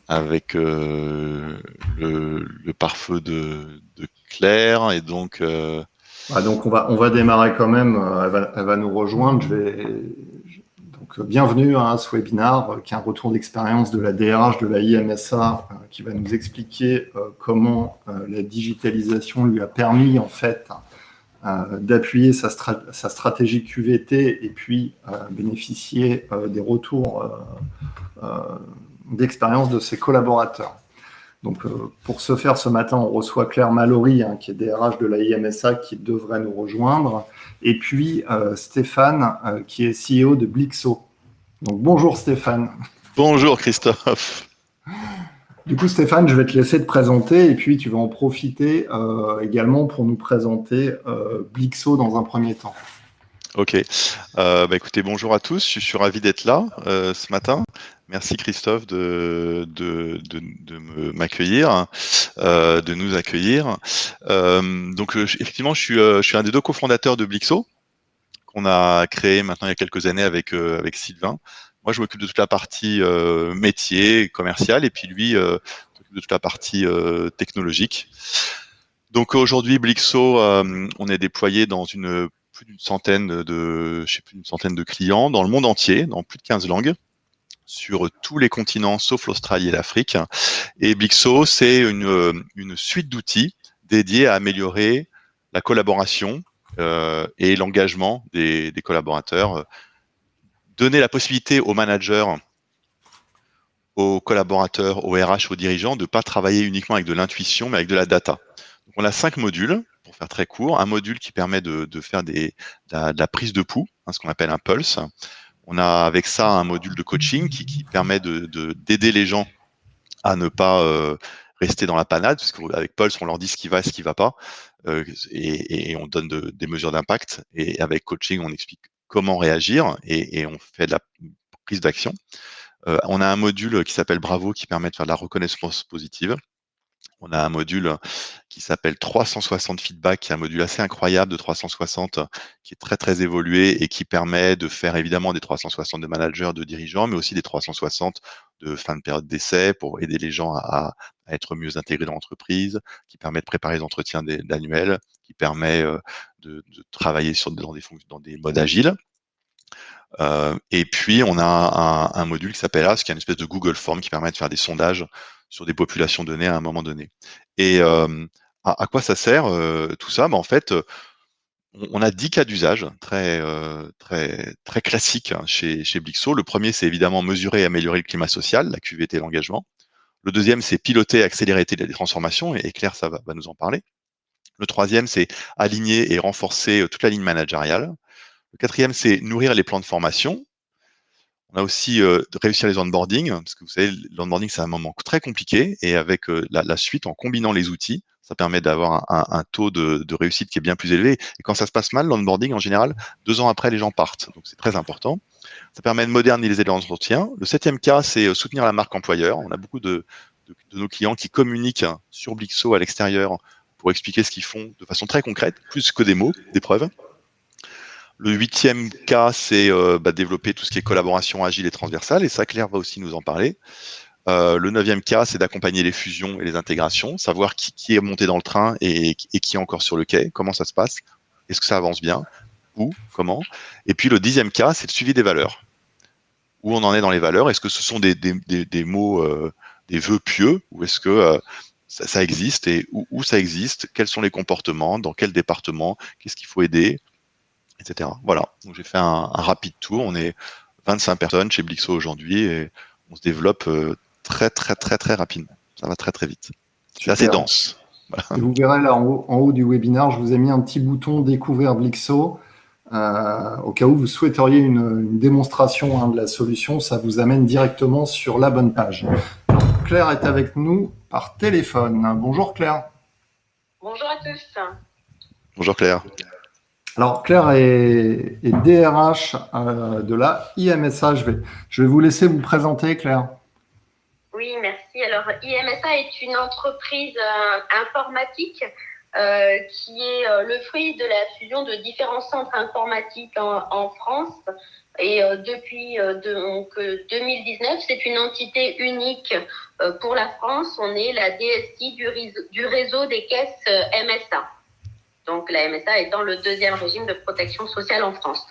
avec le pare-feu de Claire. Et donc, Donc on va démarrer quand même. Elle va nous rejoindre. Donc bienvenue à ce webinaire qui est un retour d'expérience de la DRH de la IMSA qui va nous expliquer comment la digitalisation lui a permis en fait d'appuyer sa stratégie QVT et puis bénéficier des retours d'expérience de ses collaborateurs. Donc, pour ce faire, ce matin, on reçoit Claire Mallory, qui est DRH de la IMSA, qui devrait nous rejoindre, et puis Stéphane, qui est CEO de Blixo. Donc, bonjour Stéphane. bonjour Christophe. Du coup, Stéphane, je vais te laisser te présenter, et puis tu vas en profiter également pour nous présenter Blixo dans un premier temps. Ok. Écoutez, bonjour à tous. Je suis ravi d'être là ce matin. Merci Christophe de m'accueillir, de nous accueillir. Effectivement, je suis un des deux cofondateurs de Blixo, qu'on a créé maintenant il y a quelques années avec Sylvain. Moi, je m'occupe de toute la partie métier, commercial, et puis lui s'occupe de toute la partie technologique. Donc aujourd'hui, Blixo, on est déployé dans plus d'une centaine de clients dans le monde entier, dans plus de 15 langues, sur tous les continents sauf l'Australie et l'Afrique. Et Blixo, c'est une suite d'outils dédiés à améliorer la collaboration et l'engagement des collaborateurs. Donner la possibilité aux managers, aux collaborateurs, aux RH, aux dirigeants de ne pas travailler uniquement avec de l'intuition, mais avec de la data. Donc, on a 5 modules, pour faire très court. Un module qui permet de faire de la prise de pouls, ce qu'on appelle un pulse. On a avec ça un module de coaching qui permet d'aider les gens à ne pas rester dans la panade, parce qu'avec Pulse, on leur dit ce qui va et ce qui va pas, et on donne des mesures d'impact. Et avec coaching, on explique comment réagir et on fait de la prise d'action. On a un module qui s'appelle Bravo qui permet de faire de la reconnaissance positive. On a un module qui s'appelle 360 feedback, qui est un module assez incroyable de 360, qui est très très évolué et qui permet de faire évidemment des 360 de managers, de dirigeants, mais aussi des 360 de fin de période d'essai pour aider les gens à être mieux intégrés dans l'entreprise, qui permet de préparer les entretiens annuels, qui permet de travailler dans des modes agiles. Et puis, on a un module qui s'appelle Ask, qui est une espèce de Google Form qui permet de faire des sondages sur des populations données à un moment donné. Et à quoi ça sert tout ça? En fait, on a 10 cas d'usage très classiques chez Blixo. Le premier, c'est évidemment mesurer et améliorer le climat social, la QVT, l'engagement. Le deuxième, c'est piloter et accélérer les transformations, et Claire, ça va nous en parler. Le troisième, c'est aligner et renforcer toute la ligne managériale. Le quatrième, c'est nourrir les plans de formation. On a aussi réussir les onboarding, parce que vous savez, l'onboarding, c'est un moment très compliqué, et avec la suite, en combinant les outils, ça permet d'avoir un taux de réussite qui est bien plus élevé. Et quand ça se passe mal, l'onboarding, en général, 2 ans après, les gens partent. Donc, c'est très important. Ça permet de moderniser l'entretien. Le septième cas, c'est soutenir la marque employeur. On a beaucoup de nos clients qui communiquent sur Blixo à l'extérieur pour expliquer ce qu'ils font de façon très concrète, plus que des mots, des preuves. Le huitième cas, c'est développer tout ce qui est collaboration agile et transversale, et ça, Claire va aussi nous en parler. Le neuvième cas, c'est d'accompagner les fusions et les intégrations, savoir qui est monté dans le train et qui est encore sur le quai, comment ça se passe, est-ce que ça avance bien, où, comment. Et puis le dixième cas, c'est le suivi des valeurs. Où on en est dans les valeurs, est-ce que ce sont des mots, des vœux pieux, ou est-ce que ça existe, et où ça existe, quels sont les comportements, dans quel département, qu'est-ce qu'il faut aider, etc. Voilà, donc j'ai fait un rapide tour. On est 25 personnes chez Blixo aujourd'hui et on se développe très rapidement. Ça va très vite. C'est assez Super. dense. Voilà. Et vous verrez là en haut du webinaire, je vous ai mis un petit bouton Découvrir Blixo. Au cas où vous souhaiteriez une démonstration de la solution, ça vous amène directement sur la bonne page. Alors, Claire est avec nous par téléphone. Bonjour Claire. Bonjour à tous. Bonjour Claire. Alors Claire est DRH de la IMSA. Je vais vous laisser vous présenter, Claire. Oui, merci. Alors IMSA est une entreprise informatique qui est le fruit de la fusion de différents centres informatiques en France. Et depuis 2019, c'est une entité unique pour la France. On est la DSI du réseau des caisses MSA. Donc la MSA étant le deuxième régime de protection sociale en France.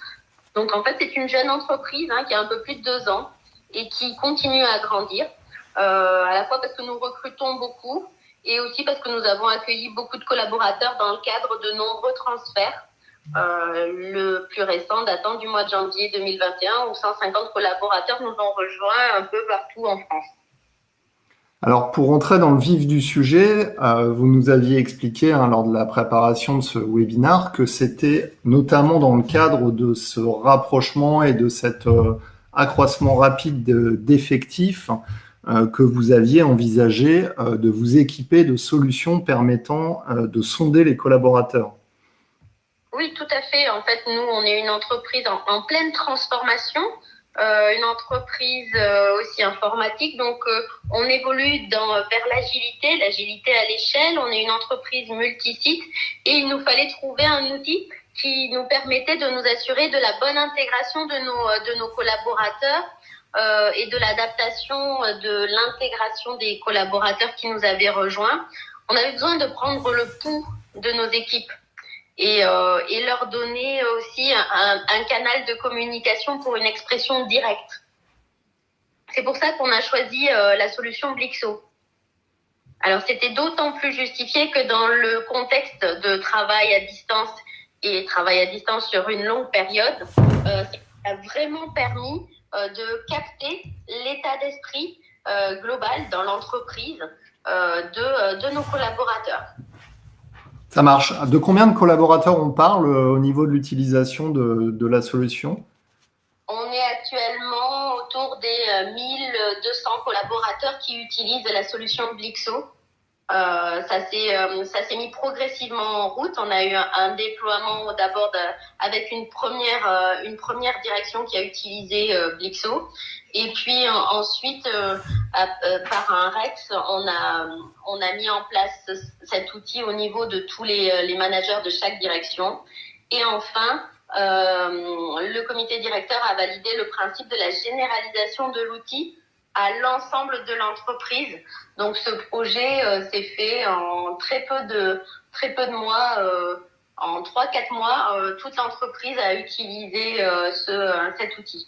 Donc en fait, c'est une jeune entreprise qui a un peu plus de 2 ans et qui continue à grandir, à la fois parce que nous recrutons beaucoup et aussi parce que nous avons accueilli beaucoup de collaborateurs dans le cadre de nombreux transferts. Le plus récent datant du mois de janvier 2021 où 150 collaborateurs nous ont rejoints un peu partout en France. Alors, pour entrer dans le vif du sujet, vous nous aviez expliqué lors de la préparation de ce webinaire que c'était notamment dans le cadre de ce rapprochement et de cet accroissement rapide d'effectifs que vous aviez envisagé de vous équiper de solutions permettant de sonder les collaborateurs. Oui, tout à fait. En fait, nous, on est une entreprise en pleine transformation. Une entreprise aussi informatique, donc on évolue vers l'agilité à l'échelle. On est une entreprise multisite et il nous fallait trouver un outil qui nous permettait de nous assurer de la bonne intégration de nos collaborateurs et de l'adaptation de l'intégration des collaborateurs qui nous avaient rejoints. On avait besoin de prendre le pouls de nos équipes et leur donner aussi un canal de communication pour une expression directe. C'est pour ça qu'on a choisi la solution Blixo. Alors, c'était d'autant plus justifié que dans le contexte de travail à distance et travail à distance sur une longue période, ça a vraiment permis de capter l'état d'esprit global dans l'entreprise de nos collaborateurs. Ça marche. De combien de collaborateurs on parle au niveau de l'utilisation de la solution? On est actuellement autour des 1200 collaborateurs qui utilisent la solution Blixo. Ça s'est mis progressivement en route. On a eu un déploiement d'abord avec une première direction qui a utilisé Blixo. Et puis ensuite, par un REX, on a mis en place cet outil au niveau de tous les managers de chaque direction. Et enfin, le comité directeur a validé le principe de la généralisation de l'outil à l'ensemble de l'entreprise. Donc ce projet s'est fait en très peu de mois, en 3-4 mois, toute l'entreprise a utilisé cet outil.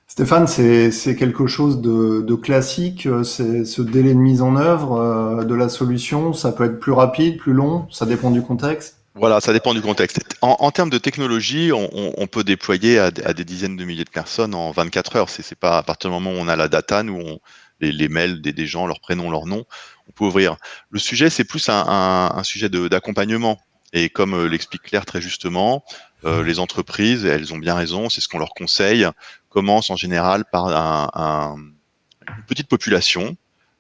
Stéphane, c'est quelque chose de classique, c'est ce délai de mise en œuvre de la solution, ça peut être plus rapide, plus long, ça dépend du contexte. Voilà, ça dépend du contexte. En termes de technologie, on peut déployer à des dizaines de milliers de personnes en 24 heures. C'est pas à partir du moment où on a la data, nous, les mails des gens, leur prénom, leur nom, on peut ouvrir. Le sujet, c'est plus un sujet d'accompagnement. Et comme l'explique Claire très justement, les entreprises, elles ont bien raison, c'est ce qu'on leur conseille, commencent en général par une petite population,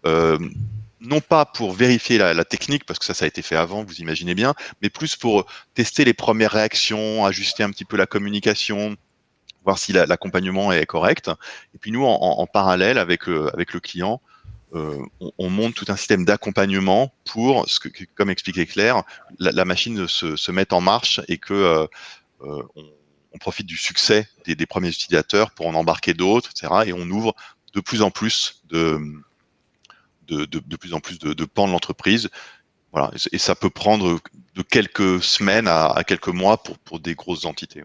non pas pour vérifier la technique, parce que ça a été fait avant, vous imaginez bien, mais plus pour tester les premières réactions, ajuster un petit peu la communication, voir si l'accompagnement est correct. Et puis nous, en parallèle avec le client, on monte tout un système d'accompagnement pour, comme expliquait Claire, la machine se mette en marche et que on profite du succès des premiers utilisateurs pour en embarquer d'autres, etc. Et on ouvre de plus en plus de pans de l'entreprise. Voilà. Et ça peut prendre de quelques semaines à quelques mois pour des grosses entités.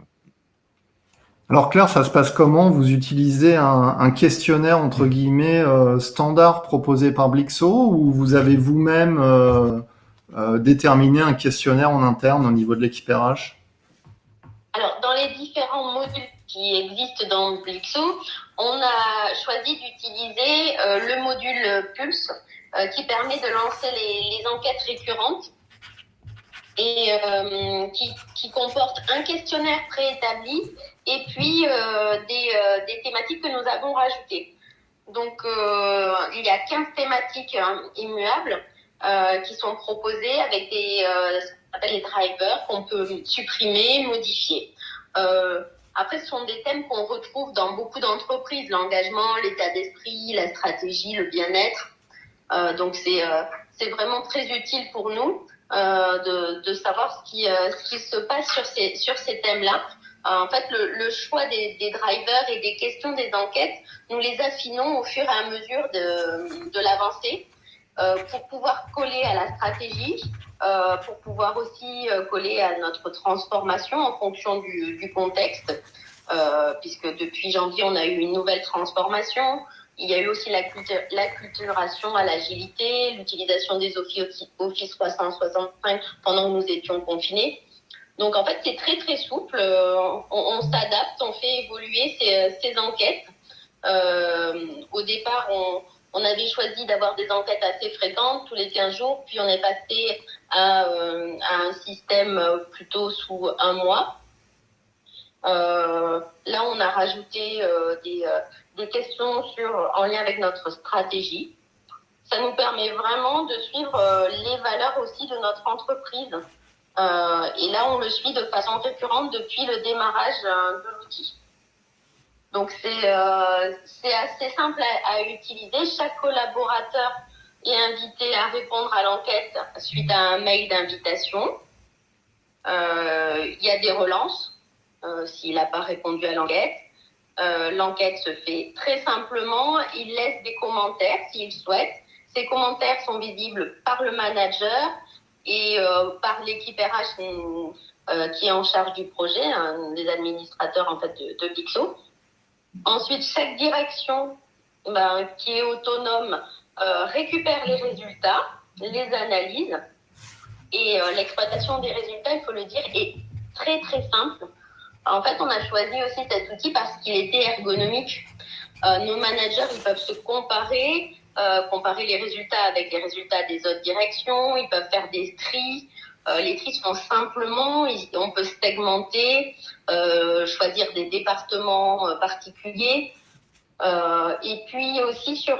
Alors Claire, ça se passe comment? Vous utilisez un questionnaire entre guillemets standard proposé par Blixo ou vous avez vous-même déterminé un questionnaire en interne au niveau de l'équipe RH? Alors, dans les différents modules qui existent dans Blixo, on a choisi d'utiliser le module Pulse qui permet de lancer les enquêtes récurrentes et qui comporte un questionnaire préétabli et puis des thématiques que nous avons rajoutées. Donc, il y a 15 thématiques immuables qui sont proposées avec ce qu'on appelle les drivers qu'on peut supprimer, modifier. Après, ce sont des thèmes qu'on retrouve dans beaucoup d'entreprises, l'engagement, l'état d'esprit, la stratégie, le bien-être. Donc, c'est vraiment très utile pour nous de savoir ce qui se passe sur ces thèmes-là. En fait, le choix des drivers et des questions des enquêtes, nous les affinons au fur et à mesure de l'avancée pour pouvoir coller à la stratégie, pour pouvoir aussi coller à notre transformation en fonction du contexte, puisque depuis janvier, on a eu une nouvelle transformation. Il y a eu aussi l'acculturation à l'agilité, l'utilisation des Office 365 pendant que nous étions confinés. Donc, en fait, c'est très, très souple. On s'adapte, on fait évoluer ces enquêtes. Au départ, on avait choisi d'avoir des enquêtes assez fréquentes, tous les 15 jours, puis on est passé à un système plutôt sous un mois. Là, on a rajouté des questions en lien avec notre stratégie. Ça nous permet vraiment de suivre les valeurs aussi de notre entreprise. Et là, on le suit de façon récurrente depuis le démarrage de l'outil. Donc, c'est assez simple à utiliser. Chaque collaborateur est invité à répondre à l'enquête suite à un mail d'invitation. Il y a des relances s'il n'a pas répondu à l'enquête. L'enquête se fait très simplement. Il laisse des commentaires s'il souhaite. Ces commentaires sont visibles par le manager et par l'équipe RH qui est en charge du projet, des administrateurs en fait de Bixo. Ensuite, chaque direction qui est autonome récupère les résultats, les analyse et l'exploitation des résultats, il faut le dire, est très très simple. En fait, on a choisi aussi cet outil parce qu'il était ergonomique. Nos managers, ils peuvent se comparer les résultats avec les résultats des autres directions, ils peuvent faire des tris. Les tris se font simplement, on peut segmenter, choisir des départements particuliers. Et puis aussi sur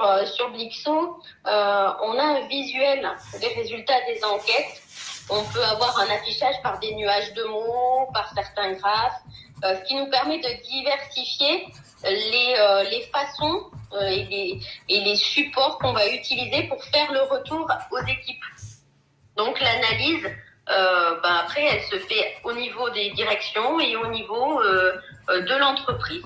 Blixo, on a un visuel des résultats des enquêtes. On peut avoir un affichage par des nuages de mots, par certains graphes, ce qui nous permet de diversifier les façons et les supports qu'on va utiliser pour faire le retour aux équipes. Donc l'analyse, après, elle se fait au niveau des directions et au niveau de l'entreprise.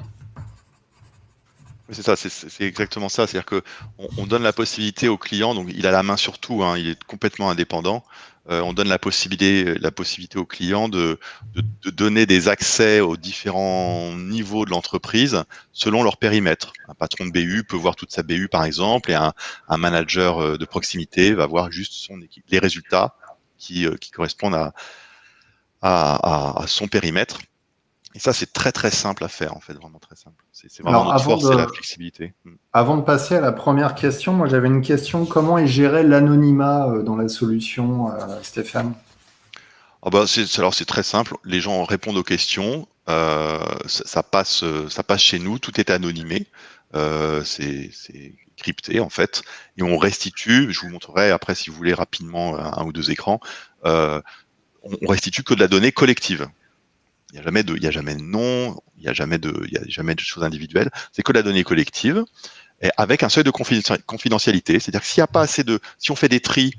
C'est ça, c'est exactement ça. C'est-à-dire que on donne la possibilité au client, donc il a la main sur tout, hein, il est complètement indépendant. On donne la possibilité au client de donner des accès aux différents niveaux de l'entreprise selon leur périmètre. Un patron de BU peut voir toute sa BU par exemple, et un manager de proximité va voir juste son équipe, les résultats qui correspondent à son périmètre. Et ça, c'est très très simple à faire en fait, vraiment très simple. C'est vraiment notre force, c'est la flexibilité. Avant de passer à la première question, moi j'avais une question. Comment est géré l'anonymat dans la solution, Stéphane ? Alors c'est très simple. Les gens répondent aux questions, ça passe chez nous, tout est anonymé, c'est crypté en fait, et on restitue. Je vous montrerai après si vous voulez rapidement un ou deux écrans. On restitue que de la donnée collective. Il n'y a jamais de nom, il n'y a jamais de choses individuelles. C'est que la donnée collective, et avec un seuil de confidentialité. C'est-à-dire que si on fait des tris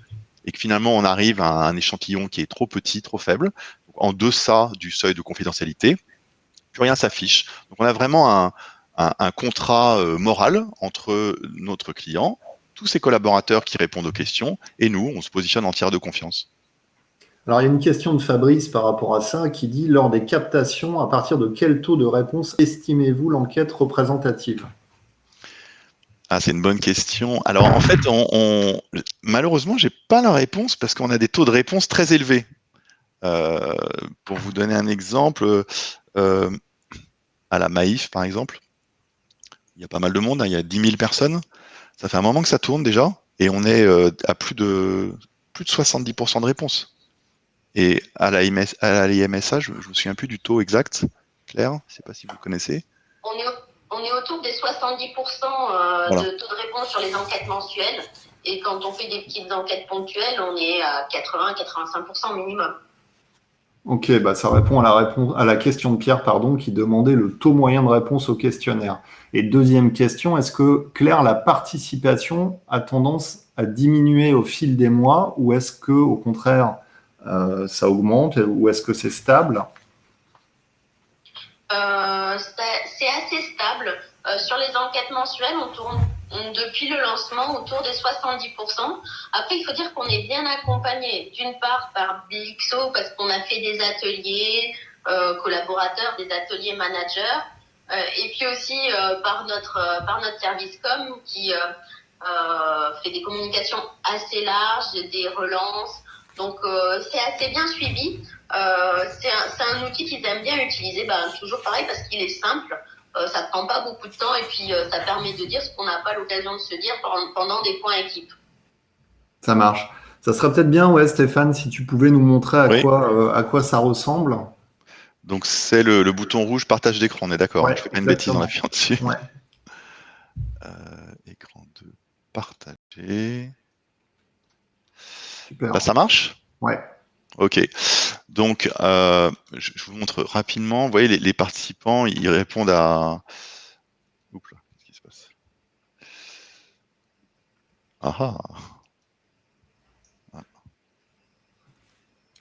et que finalement on arrive à un échantillon qui est trop petit, trop faible, en deçà du seuil de confidentialité, plus rien s'affiche. Donc on a vraiment un contrat moral entre notre client, tous ses collaborateurs qui répondent aux questions, et nous, on se positionne en tiers de confiance. Alors, il y a une question de Fabrice par rapport à ça qui dit « Lors des captations, à partir de quel taux de réponse estimez-vous l'enquête représentative ?» C'est une bonne question. Alors, en fait, malheureusement, j'ai pas la réponse parce qu'on a des taux de réponse très élevés. Pour vous donner un exemple, à la Maïf, par exemple, il y a pas mal de monde, hein, il y a 10 000 personnes. Ça fait un moment que ça tourne déjà et on est à plus de 70% de réponse. Et à la IMSA, je me souviens plus du taux exact. Claire, je ne sais pas si vous connaissez. On est autour des 70% de taux de réponse sur les enquêtes mensuelles. Et quand on fait des petites enquêtes ponctuelles, on est à 80-85% minimum. Ok, ça répond à la question de Pierre, qui demandait le taux moyen de réponse au questionnaire. Et deuxième question, est-ce que, Claire, la participation a tendance à diminuer au fil des mois ou est-ce que, au contraire, ça augmente ou est-ce que c'est stable ? C'est assez stable. Sur les enquêtes mensuelles, on tourne depuis le lancement autour des 70%. Après, il faut dire qu'on est bien accompagné, d'une part par Blixo, parce qu'on a fait des ateliers collaborateurs, des ateliers managers, et puis aussi par notre service com qui fait des communications assez larges, des relances. Donc, c'est assez bien suivi. C'est un outil qu'ils aiment bien utiliser, toujours pareil, parce qu'il est simple. Ça ne prend pas beaucoup de temps et puis ça permet de dire ce qu'on n'a pas l'occasion de se dire pendant des points équipes. Ça marche. Ça serait peut-être bien, ouais, Stéphane, si tu pouvais nous montrer à quoi ça ressemble. Donc, c'est le bouton rouge partage d'écran, on est d'accord. Ouais, je fais pas une bêtise en appuyant dessus. Ouais. Écran 2, partager. Super. Ça marche? Ouais. Ok. Donc, je vous montre rapidement. Vous voyez, les participants, ils répondent à... Oups là, qu'est-ce qui se passe? Ah.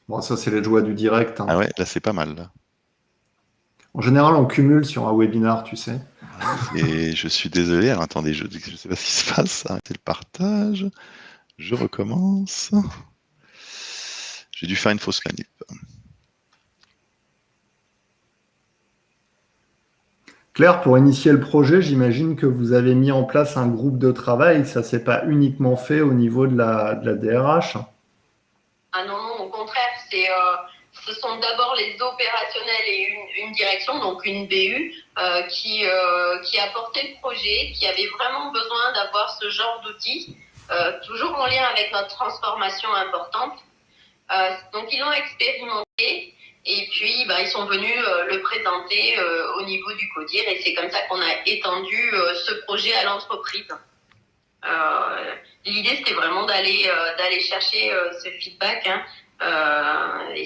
Bon, ça, c'est les joies du direct. Ah ouais, là, c'est pas mal. Là. En général, on cumule sur un webinar, tu sais. Et je suis désolé. Alors, attendez, je ne sais pas ce qui se passe. Arrêtez le partage. Je recommence. J'ai dû faire une fausse manip. Claire, pour initier le projet, j'imagine que vous avez mis en place un groupe de travail. Ça ne s'est pas uniquement fait au niveau de la DRH. Ah non, au contraire, ce sont d'abord les opérationnels et une direction, donc une BU, qui a porté le projet, qui avait vraiment besoin d'avoir ce genre d'outils, toujours en lien avec notre transformation importante. Donc ils l'ont expérimenté et puis ils sont venus le présenter au niveau du CODIR et c'est comme ça qu'on a étendu ce projet à l'entreprise. L'idée c'était vraiment d'aller chercher ce feedback et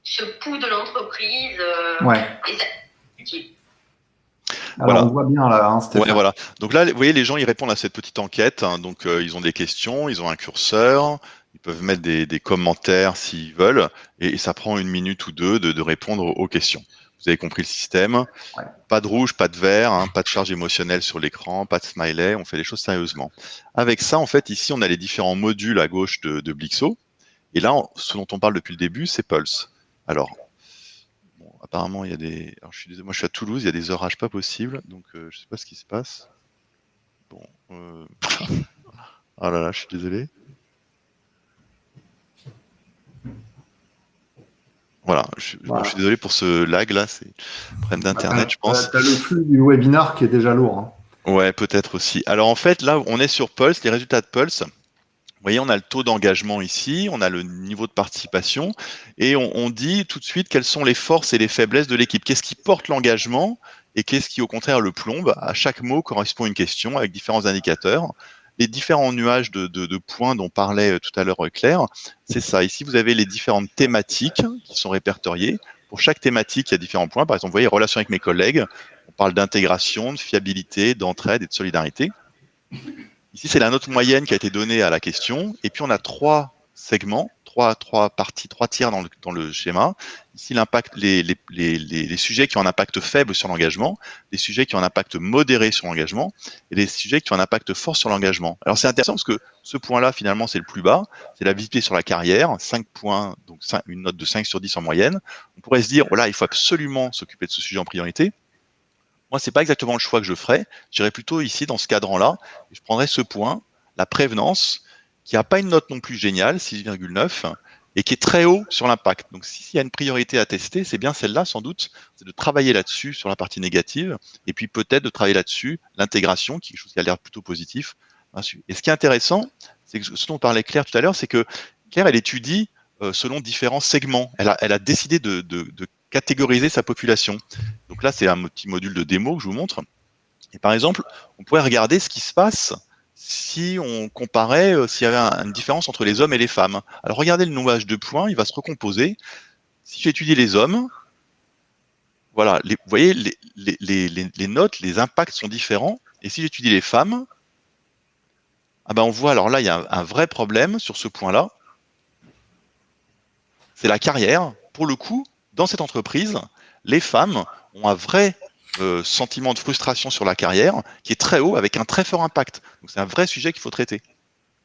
ce pouls de l'entreprise et ça c'est utile. Alors, on voit bien là, Stéphane. Ouais, voilà. Donc là, vous voyez, les gens, ils répondent à cette petite enquête. Donc, ils ont des questions, ils ont un curseur, ils peuvent mettre des commentaires s'ils veulent, et ça prend 1 minute ou 2 de répondre aux questions. Vous avez compris le système. Ouais. Pas de rouge, pas de vert, pas de charge émotionnelle sur l'écran, pas de smiley, on fait les choses sérieusement. Avec ça, en fait, ici, on a les différents modules à gauche de Blixo. Et là, ce dont on parle depuis le début, c'est Pulse. Alors, apparemment, il y a des... Alors, je suis désolé, moi, je suis à Toulouse, il y a des orages pas possibles, donc je ne sais pas ce qui se passe. Bon, oh là là, je suis désolé. Voilà, je suis désolé pour ce lag là, c'est un problème d'internet, je pense. Tu as le flux du webinar qui est déjà lourd. Ouais, peut-être aussi. Alors en fait, là, on est sur Pulse, les résultats de Pulse. Vous voyez, on a le taux d'engagement ici, on a le niveau de participation, et on dit tout de suite quelles sont les forces et les faiblesses de l'équipe. Qu'est-ce qui porte l'engagement et qu'est-ce qui, au contraire, le plombe? À chaque mot correspond une question avec différents indicateurs. Les différents nuages de points dont parlait tout à l'heure Claire, c'est ça. Ici, vous avez les différentes thématiques qui sont répertoriées. Pour chaque thématique, il y a différents points. Par exemple, vous voyez, relations avec mes collègues, on parle d'intégration, de fiabilité, d'entraide et de solidarité. Ici, c'est la note moyenne qui a été donnée à la question. Et puis, on a 3 segments, 3 parties, 3 tiers dans le schéma. Ici, l'impact, les sujets qui ont un impact faible sur l'engagement, les sujets qui ont un impact modéré sur l'engagement et les sujets qui ont un impact fort sur l'engagement. Alors, c'est intéressant parce que ce point-là, finalement, c'est le plus bas. C'est la visibilité sur la carrière, 5 points, donc une note de 5 sur 10 en moyenne. On pourrait se dire, voilà, il faut absolument s'occuper de ce sujet en priorité. Moi, c'est pas exactement le choix que je ferais. J'irais plutôt ici, dans ce cadran-là, et je prendrais ce point, la prévenance, qui n'a pas une note non plus géniale, 6,9, et qui est très haut sur l'impact. Donc, s'il y a une priorité à tester, c'est bien celle-là, sans doute, c'est de travailler là-dessus, sur la partie négative, et puis peut-être de travailler là-dessus, l'intégration, qui est quelque chose qui a l'air plutôt positif. Et ce qui est intéressant, c'est que ce dont parlait Claire tout à l'heure, c'est que Claire, elle étudie selon différents segments. Elle a décidé de catégoriser sa population. Donc là, c'est un petit module de démo que je vous montre. Et par exemple, on pourrait regarder ce qui se passe si on comparait, s'il y avait une différence entre les hommes et les femmes. Alors regardez le nuage de points, il va se recomposer. Si j'étudie les hommes, voilà, vous voyez, les notes, les impacts sont différents. Et si j'étudie les femmes, on voit, alors là, il y a un vrai problème sur ce point-là. C'est la carrière. Pour le coup, dans cette entreprise, les femmes ont un vrai sentiment de frustration sur la carrière qui est très haut avec un très fort impact. Donc c'est un vrai sujet qu'il faut traiter.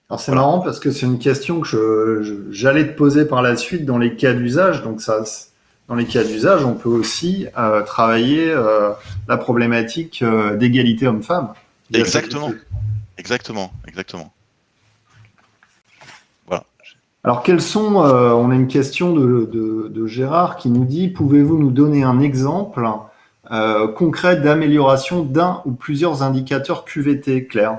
Alors c'est marrant parce que c'est une question que j'allais te poser par la suite dans les cas d'usage. Donc dans les cas d'usage, on peut aussi travailler la problématique d'égalité homme-femme. Exactement. Voilà. Alors on a une question de Gérard qui nous dit, pouvez-vous nous donner un exemple concret d'amélioration d'un ou plusieurs indicateurs QVT, Claire?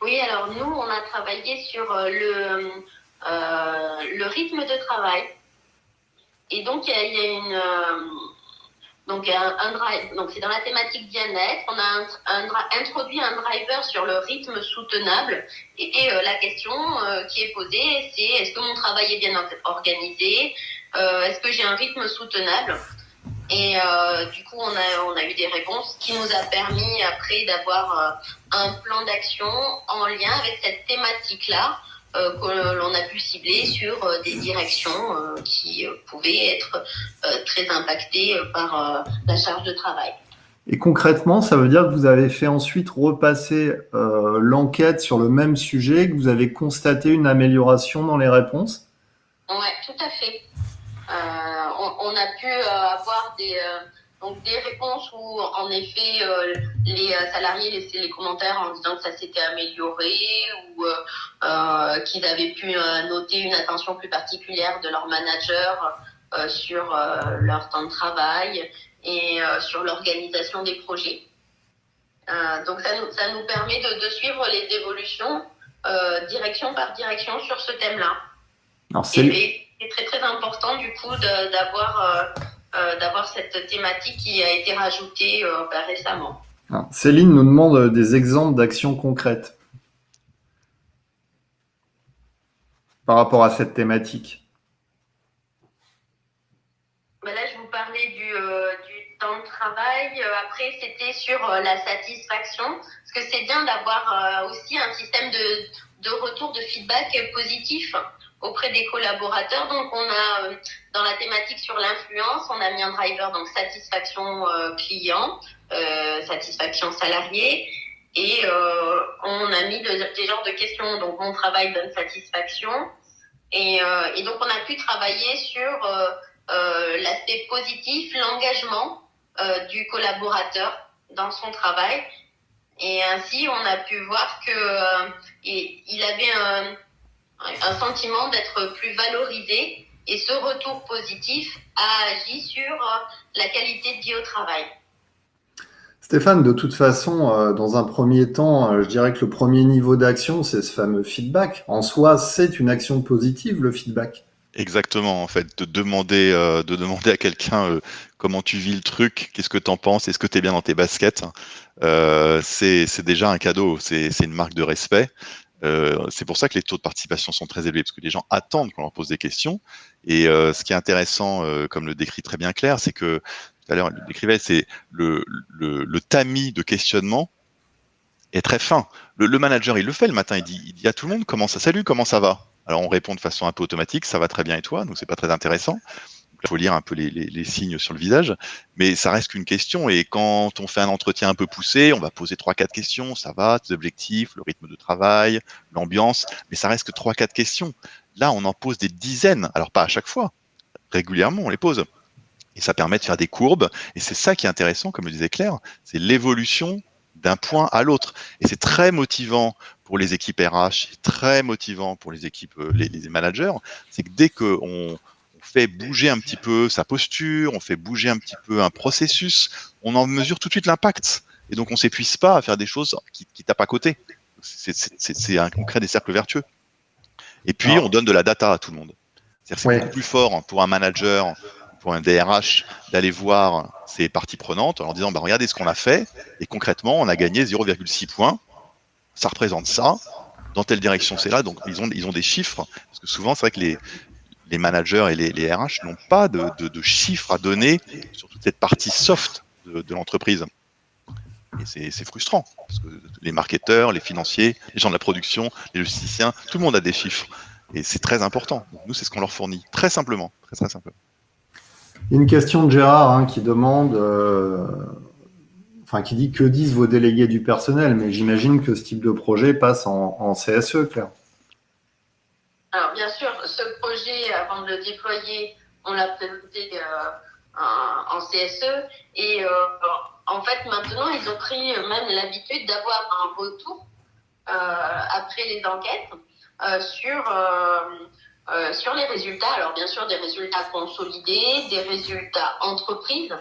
Oui, alors nous, on a travaillé sur le rythme de travail. Et donc, il y a une... donc, un drive, donc c'est dans la thématique bien-être. On a introduit un driver sur le rythme soutenable. Et la question qui est posée, c'est est-ce que mon travail est bien organisé? Est-ce que j'ai un rythme soutenable? Et du coup, on a eu des réponses qui nous a permis après d'avoir un plan d'action en lien avec cette thématique-là que l'on a pu cibler sur des directions qui pouvaient être très impactées par la charge de travail. Et concrètement, ça veut dire que vous avez fait ensuite repasser l'enquête sur le même sujet, que vous avez constaté une amélioration dans les réponses? Ouais, tout à fait. On a pu avoir des réponses où, en effet, les salariés laissaient les commentaires en disant que ça s'était amélioré ou qu'ils avaient pu noter une attention plus particulière de leur manager sur leur temps de travail et sur l'organisation des projets. Donc, ça nous permet de suivre les évolutions direction par direction sur ce thème-là. Alors, c'est très très important du coup d'avoir cette thématique qui a été rajoutée récemment. Céline nous demande des exemples d'actions concrètes par rapport à cette thématique. Là, je vous parlais du temps de travail. Après, c'était sur la satisfaction, parce que c'est bien d'avoir aussi un système de retour de feedback positif auprès des collaborateurs. Donc, on a, dans la thématique sur l'influence, on a mis un driver, donc satisfaction client, satisfaction salarié, et on a mis des genres de questions. Donc, mon travail donne satisfaction. Et donc, on a pu travailler sur l'aspect positif, l'engagement du collaborateur dans son travail. Et ainsi, on a pu voir qu'il avait un sentiment d'être plus valorisé, et ce retour positif a agi sur la qualité de vie au travail. Stéphane, de toute façon, dans un premier temps, je dirais que le premier niveau d'action, c'est ce fameux feedback. En soi, c'est une action positive, le feedback. Exactement, en fait, de demander à quelqu'un comment tu vis le truc, qu'est-ce que tu en penses, est-ce que tu es bien dans tes baskets, c'est déjà un cadeau, c'est une marque de respect. C'est pour ça que les taux de participation sont très élevés, parce que les gens attendent qu'on leur pose des questions. Et ce qui est intéressant, comme le décrit très bien Claire, c'est que tout à l'heure elle le décrivait, c'est le tamis de questionnement est très fin. Le manager, il le fait le matin, il dit à tout le monde salut, comment ça va? Alors on répond de façon un peu automatique, ça va très bien et toi? Donc c'est pas très intéressant. Il faut lire un peu les signes sur le visage, mais ça reste qu'une question. Et quand on fait un entretien un peu poussé, on va poser 3-4 questions. Ça va, tes objectifs, le rythme de travail, l'ambiance, mais ça reste que 3-4 questions. Là, on en pose des dizaines. Alors pas à chaque fois, régulièrement, on les pose. Et ça permet de faire des courbes. Et c'est ça qui est intéressant, comme le disait Claire, c'est l'évolution d'un point à l'autre. Et c'est très motivant pour les équipes RH, c'est très motivant pour les équipes, les managers. C'est que dès qu'on fait bouger un petit peu sa posture, on fait bouger un petit peu un processus, on en mesure tout de suite l'impact. Et donc, on ne s'épuise pas à faire des choses qui tapent à côté. On crée des cercles vertueux. Et puis, on donne de la data à tout le monde. C'est-à-dire que c'est beaucoup plus fort pour un manager, pour un DRH, d'aller voir ses parties prenantes en leur disant regardez ce qu'on a fait, et concrètement, on a gagné 0,6 points. Ça représente ça. Dans telle direction, c'est là. Donc, ils ont des chiffres. Parce que souvent, c'est vrai que les managers et les RH n'ont pas de chiffres à donner sur toute cette partie soft de l'entreprise. Et c'est frustrant, parce que les marketeurs, les financiers, les gens de la production, les logisticiens, tout le monde a des chiffres. Et c'est très important. Donc, nous, c'est ce qu'on leur fournit, très simplement, très simplement. Il y a une question de Gérard qui demande, qui dit que disent vos délégués du personnel, mais j'imagine que ce type de projet passe en CSE, Claire. Alors bien sûr, ce projet, avant de le déployer, on l'a présenté en CSE et en fait maintenant ils ont pris même l'habitude d'avoir un retour après les enquêtes sur les résultats. Alors bien sûr des résultats consolidés, des résultats entreprises,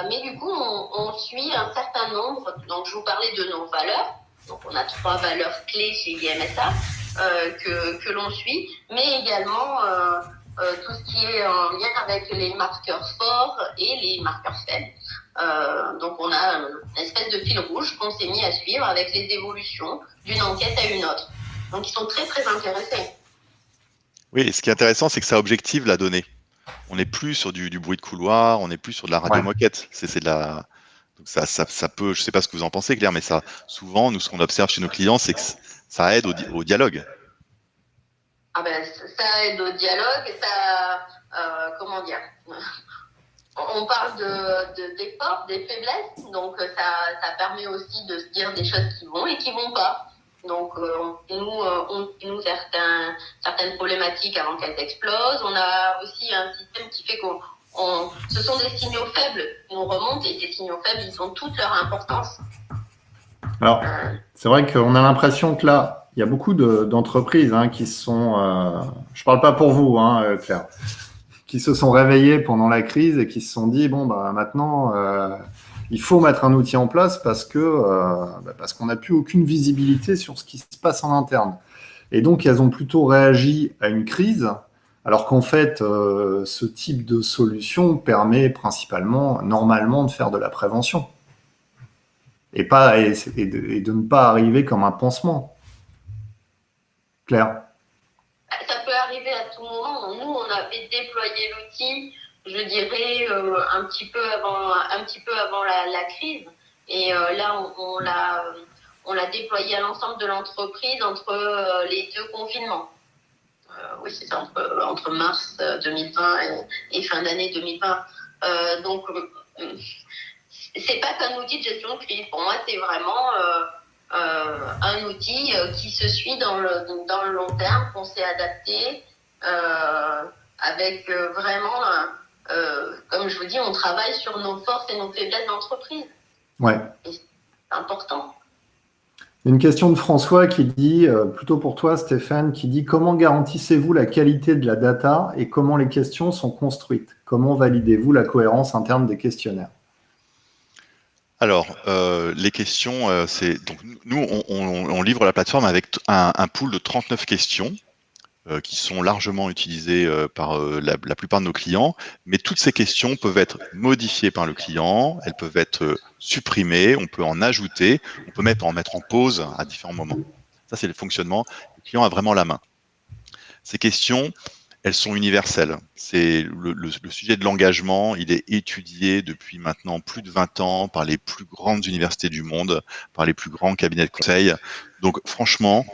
mais du coup on suit un certain nombre. Donc je vous parlais de nos valeurs. Donc on a 3 valeurs clés chez IMSA que l'on suit, mais également tout ce qui est en lien avec les marqueurs forts et les marqueurs faibles. Donc on a une espèce de fil rouge qu'on s'est mis à suivre avec les évolutions d'une enquête à une autre. Donc ils sont très très intéressés. Oui, et ce qui est intéressant, c'est que ça objective la donnée. On n'est plus sur du bruit de couloir, on n'est plus sur de la radio-moquette. C'est de la... Donc ça peut, je ne sais pas ce que vous en pensez, Claire, mais ça, souvent, nous, ce qu'on observe chez nos clients, c'est que ça aide au dialogue. Ah ben, ça aide au dialogue, ça, comment dire, on parle des forces, des faiblesses, donc ça permet aussi de se dire des choses qui vont et qui vont pas. Donc nous certaines problématiques avant qu'elles explosent. On a aussi un système qui fait ce sont des signaux faibles qui nous remontent, et ces signaux faibles, ils ont toute leur importance. Alors, c'est vrai qu'on a l'impression que là, il y a beaucoup d'entreprises qui sont, je parle pas pour vous, Claire, qui se sont réveillées pendant la crise et qui se sont dit, maintenant, il faut mettre un outil en place parce qu'on n'a plus aucune visibilité sur ce qui se passe en interne. Et donc, elles ont plutôt réagi à une crise, alors qu'en fait, ce type de solution permet principalement, normalement, de faire de la prévention. Et de ne pas arriver comme un pansement. Claire? Ça peut arriver à tout moment. Nous, on avait déployé l'outil, je dirais, un petit peu avant la crise. Et là, on l'a déployé à l'ensemble de l'entreprise entre les 2 confinements. Oui, c'est ça, entre mars 2020 et fin d'année 2020. Donc, c'est pas qu'un outil de gestion de crise. Pour moi, c'est vraiment un outil qui se suit dans le long terme, qu'on s'est adapté avec vraiment, comme je vous dis, on travaille sur nos forces et nos faiblesses d'entreprise. Ouais. Et c'est important. Une question de François qui dit, plutôt pour toi Stéphane, qui dit: comment garantissez-vous la qualité de la data et comment les questions sont construites? Comment validez-vous la cohérence interne des questionnaires? Alors, les questions, donc nous, on livre la plateforme avec un pool de 39 questions qui sont largement utilisées par la plupart de nos clients, mais toutes ces questions peuvent être modifiées par le client, elles peuvent être supprimées, on peut en ajouter, on peut en mettre en pause à différents moments. Ça, c'est le fonctionnement. Le client a vraiment la main. Ces questions, elles sont universelles. C'est le sujet de l'engagement, il est étudié depuis maintenant plus de 20 ans par les plus grandes universités du monde, par les plus grands cabinets de conseil. Donc franchement,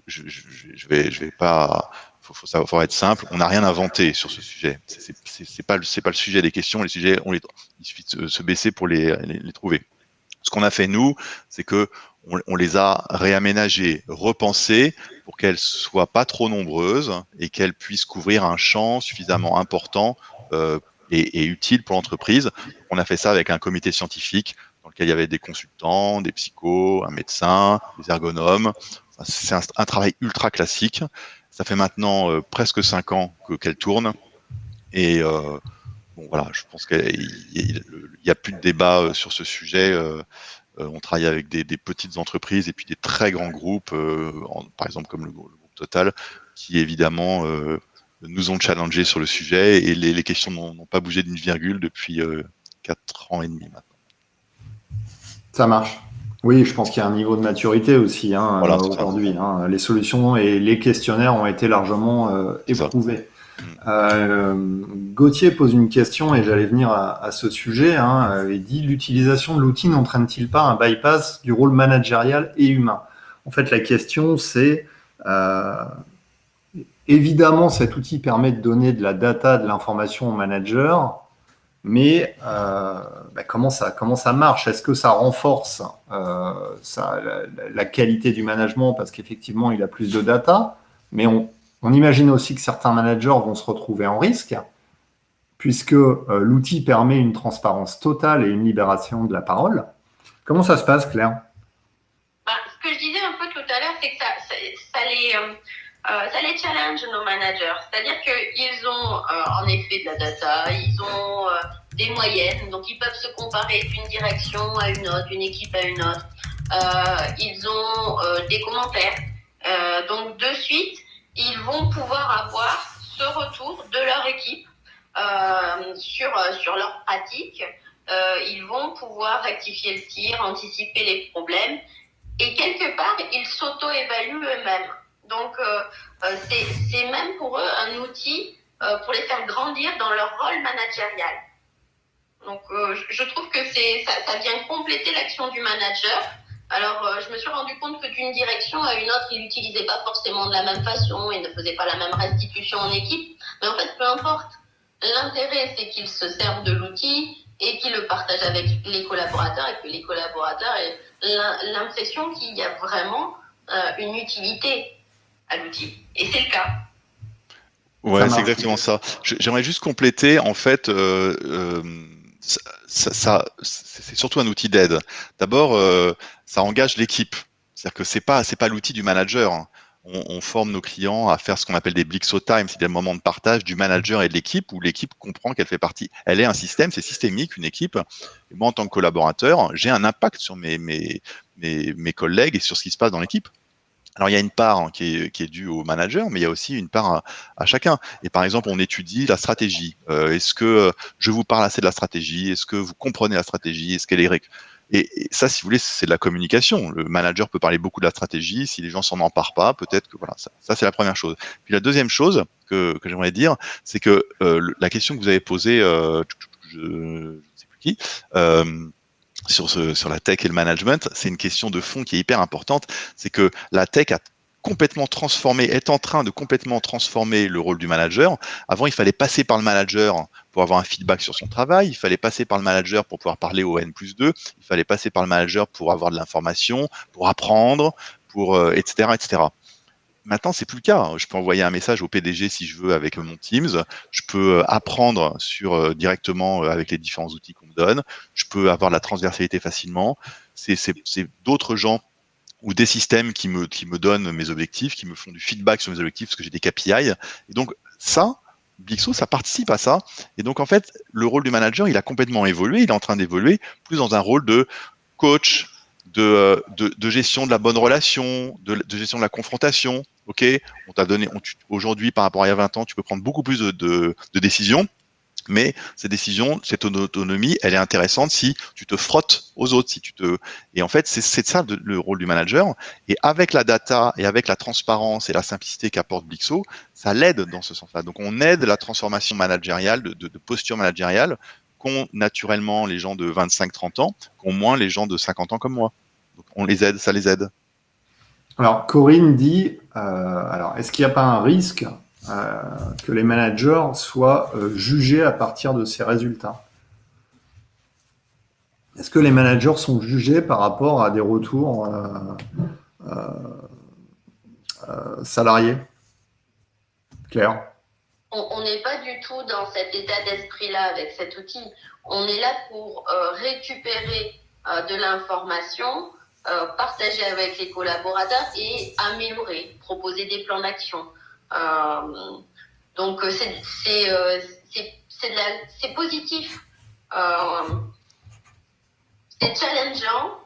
je vais pas, faut être simple, on n'a rien inventé sur ce sujet. C'est pas le sujet des questions, les sujets, il suffit de se baisser pour les trouver. Ce qu'on a fait nous, c'est que on les a réaménagées, repensées pour qu'elles soient pas trop nombreuses et qu'elles puissent couvrir un champ suffisamment important et utile pour l'entreprise. On a fait ça avec un comité scientifique dans lequel il y avait des consultants, des psychos, un médecin, des ergonomes. C'est un travail ultra classique. Ça fait maintenant presque 5 ans qu'elle tourne. Et voilà, je pense qu'il y a plus de débat sur ce sujet. On travaille avec des petites entreprises et puis des très grands groupes, par exemple comme le groupe Total, qui évidemment nous ont challengés sur le sujet et les questions n'ont pas bougé d'une virgule depuis 4 ans et demi maintenant. Ça marche. Oui, je pense qu'il y a un niveau de maturité aussi voilà, aujourd'hui. Les solutions et les questionnaires ont été largement éprouvés. Gauthier pose une question et j'allais venir à ce sujet. Il dit: l'utilisation de l'outil n'entraîne-t-il pas un bypass du rôle managérial et humain? En fait, la question c'est évidemment, cet outil permet de donner de la data, de l'information au manager, mais comment ça marche? Est-ce que ça renforce la qualité du management parce qu'effectivement, il a plus de data, mais on imagine aussi que certains managers vont se retrouver en risque, puisque l'outil permet une transparence totale et une libération de la parole. Comment ça se passe, Claire? Ce que je disais un peu tout à l'heure, c'est que ça les challenge, nos managers. C'est-à-dire qu'ils ont en effet de la data, ils ont des moyennes, donc ils peuvent se comparer d'une direction à une autre, d'une équipe à une autre. Ils ont des commentaires. Donc de suite, ils vont pouvoir avoir ce retour de leur équipe sur leurs pratiques. Ils vont pouvoir rectifier le tir, anticiper les problèmes. Et quelque part, ils s'auto-évaluent eux-mêmes. Donc, c'est même pour eux un outil pour les faire grandir dans leur rôle managérial. Donc, je trouve que ça vient compléter l'action du manager. Alors, je me suis rendu compte que d'une direction à une autre, il l'utilisait pas forcément de la même façon, il ne faisait pas la même restitution en équipe. Mais en fait, peu importe. L'intérêt, c'est qu'ils se servent de l'outil et qu'ils le partagent avec les collaborateurs et que les collaborateurs aient l'impression qu'il y a vraiment une utilité à l'outil. Et c'est le cas. Ouais, c'est exactement ça. J'aimerais juste compléter, en fait, c'est surtout un outil d'aide. D'abord, ça engage l'équipe. C'est-à-dire que c'est pas l'outil du manager. On forme nos clients à faire ce qu'on appelle des Blixo Time, c'est-à-dire le moment de partage du manager et de l'équipe, où l'équipe comprend qu'elle fait partie. Elle est un système, c'est systémique, une équipe. Et moi, en tant que collaborateur, j'ai un impact sur mes collègues et sur ce qui se passe dans l'équipe. Alors, il y a une part qui est due au manager, mais il y a aussi une part à chacun. Et par exemple, on étudie la stratégie. Est-ce que je vous parle assez de la stratégie? Est-ce que vous comprenez la stratégie? Est-ce qu'elle est... Et ça, si vous voulez, c'est de la communication. Le manager peut parler beaucoup de la stratégie. Si les gens s'en emparent pas, peut-être que voilà, ça c'est la première chose. Puis la deuxième chose que j'aimerais dire, c'est que la question que vous avez posée, je ne sais plus qui, sur la tech et le management, c'est une question de fond qui est hyper importante. C'est que la tech a complètement transformé, est en train de complètement transformer le rôle du manager. Avant, il fallait passer par le manager pour avoir un feedback sur son travail, il fallait passer par le manager pour pouvoir parler au N+2, il fallait passer par le manager pour avoir de l'information, pour apprendre, etc., etc. Maintenant, c'est plus le cas. Je peux envoyer un message au PDG si je veux avec mon Teams. Je peux apprendre directement avec les différents outils qu'on me donne. Je peux avoir de la transversalité facilement. C'est d'autres gens ou des systèmes qui me donnent mes objectifs, qui me font du feedback sur mes objectifs, parce que j'ai des KPI. Et donc, ça, Blixo, ça participe à ça. Et donc, en fait, le rôle du manager, il a complètement évolué. Il est en train d'évoluer plus dans un rôle de coach, de gestion de la bonne relation, de gestion de la confrontation. Ok, on t'a donné, aujourd'hui, par rapport à il y a 20 ans, tu peux prendre beaucoup plus de décisions. Mais ces décisions, cette autonomie, elle est intéressante si tu te frottes aux autres, et en fait, c'est ça le rôle du manager. Et avec la data et avec la transparence et la simplicité qu'apporte Blixo, ça l'aide dans ce sens-là. Donc, on aide la transformation managériale, de posture managériale, qu'ont naturellement les gens de 25-30 ans, qu'ont moins les gens de 50 ans comme moi. Donc, on les aide, ça les aide. Alors, Corinne dit, est-ce qu'il n'y a pas un risque que les managers soient jugés à partir de ces résultats? Est-ce que les managers sont jugés par rapport à des retours salariés? Claire? On n'est pas du tout dans cet état d'esprit-là avec cet outil. On est là pour récupérer de l'information, partager avec les collaborateurs et améliorer, proposer des plans d'action. Donc c'est positif, c'est challengeant.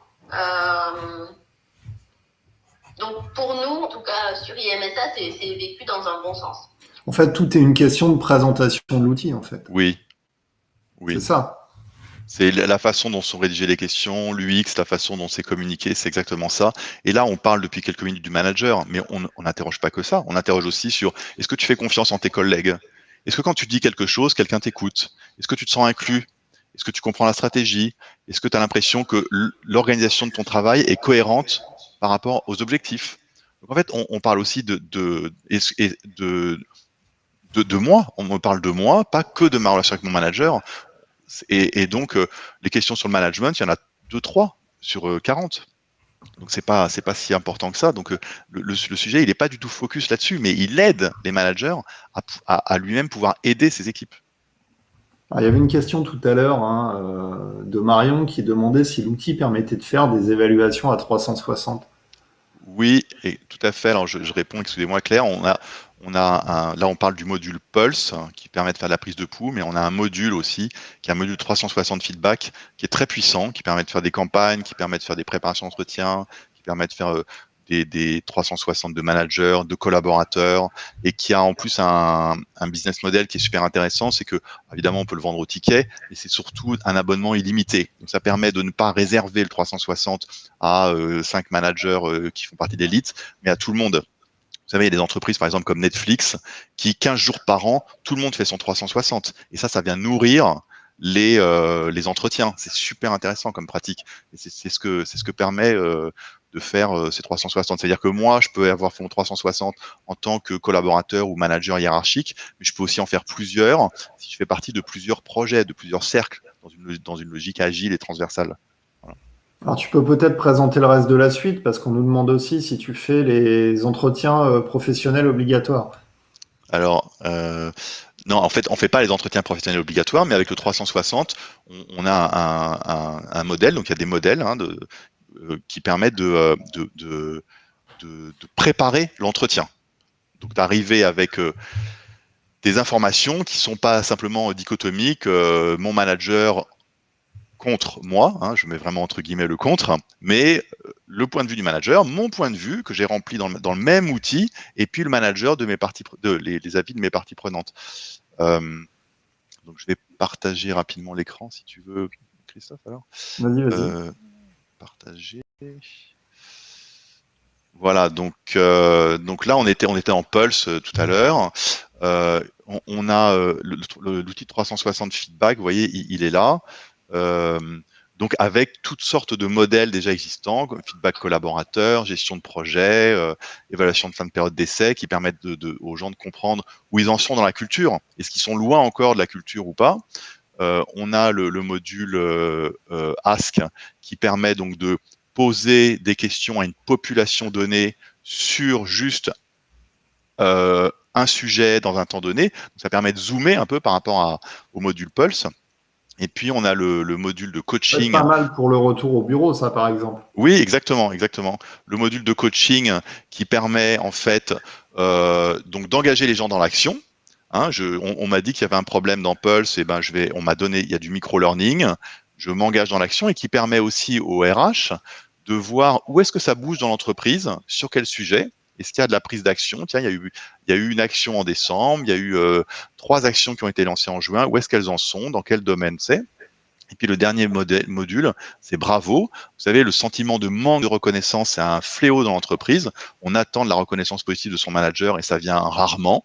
Donc pour nous, en tout cas sur IMSA, c'est vécu dans un bon sens. En fait, tout est une question de présentation de l'outil, en fait. Oui. C'est ça. C'est la façon dont sont rédigées les questions, l'UX, la façon dont c'est communiqué, c'est exactement ça. Et là, on parle depuis quelques minutes du manager, mais on n'interroge pas que ça. On interroge aussi sur est-ce que tu fais confiance en tes collègues? Est-ce que quand tu dis quelque chose, quelqu'un t'écoute? Est-ce que tu te sens inclus? Est-ce que tu comprends la stratégie? Est-ce que tu as l'impression que l'organisation de ton travail est cohérente par rapport aux objectifs? Donc en fait, on parle aussi de moi, on me parle de moi, pas que de ma relation avec mon manager. Et donc, les questions sur le management, il y en a 2-3 sur 40. Donc c'est pas si important que ça. Donc le sujet, il n'est pas du tout focus là-dessus, mais il aide les managers à lui-même pouvoir aider ses équipes. Alors, il y avait une question tout à l'heure de Marion qui demandait si l'outil permettait de faire des évaluations à 360. Oui, et tout à fait. Alors je réponds, excusez-moi Claire, là on parle du module Pulse qui permet de faire de la prise de pouls, mais on a un module aussi qui est un module 360 feedback qui est très puissant, qui permet de faire des campagnes, qui permet de faire des préparations d'entretien, qui permet de faire des 360 de managers, de collaborateurs, et qui a en plus un business model qui est super intéressant, c'est que évidemment on peut le vendre au ticket, et c'est surtout un abonnement illimité. Donc ça permet de ne pas réserver le 360 à 5 managers qui font partie de l'élite, mais à tout le monde. Vous savez, il y a des entreprises, par exemple, comme Netflix, qui 15 jours par an, tout le monde fait son 360. Et ça vient nourrir les entretiens. C'est super intéressant comme pratique. Et c'est ce que permet de faire ces 360. C'est-à-dire que moi, je peux avoir fait mon 360 en tant que collaborateur ou manager hiérarchique, mais je peux aussi en faire plusieurs si je fais partie de plusieurs projets, de plusieurs cercles, dans une logique agile et transversale. Voilà. Alors, tu peux peut-être présenter le reste de la suite parce qu'on nous demande aussi si tu fais les entretiens professionnels obligatoires. Alors, non, en fait, on fait pas les entretiens professionnels obligatoires, mais avec le 360, on a un modèle. Donc, il y a des modèles qui permettent de préparer l'entretien. Donc, d'arriver avec des informations qui sont pas simplement dichotomiques. Mon manager contre moi, je mets vraiment entre guillemets le contre, mais le point de vue du manager, mon point de vue que j'ai rempli dans le même outil, et puis le manager de les avis de mes parties prenantes. Donc je vais partager rapidement l'écran si tu veux, Christophe. Alors, vas-y. Partager. Voilà, donc là on était en Pulse tout à l'heure. On a l'outil 360 feedback, vous voyez, il est là. Donc avec toutes sortes de modèles déjà existants, comme feedback collaborateur, gestion de projet, évaluation de fin de période d'essai, qui permettent aux gens de comprendre où ils en sont dans la culture, est-ce qu'ils sont loin encore de la culture ou pas. On a le module Ask qui permet donc de poser des questions à une population donnée sur juste un sujet dans un temps donné. Donc, ça permet de zoomer un peu par rapport au module Pulse. Et puis, on a le module de coaching. C'est pas mal pour le retour au bureau, ça, par exemple. Oui, exactement. Le module de coaching qui permet, en fait, donc d'engager les gens dans l'action. On m'a dit qu'il y avait un problème dans Pulse, et on m'a donné, il y a du micro-learning, je m'engage dans l'action, et qui permet aussi au RH de voir où est-ce que ça bouge dans l'entreprise, sur quel sujet. Est-ce qu'il y a de la prise d'action? Tiens, il y a eu une action en décembre, il y a eu 3 actions qui ont été lancées en juin. Où est-ce qu'elles en sont? Dans quel domaine c'est? Et puis le dernier module, c'est bravo. Vous savez, le sentiment de manque de reconnaissance, c'est un fléau dans l'entreprise. On attend de la reconnaissance positive de son manager et ça vient rarement.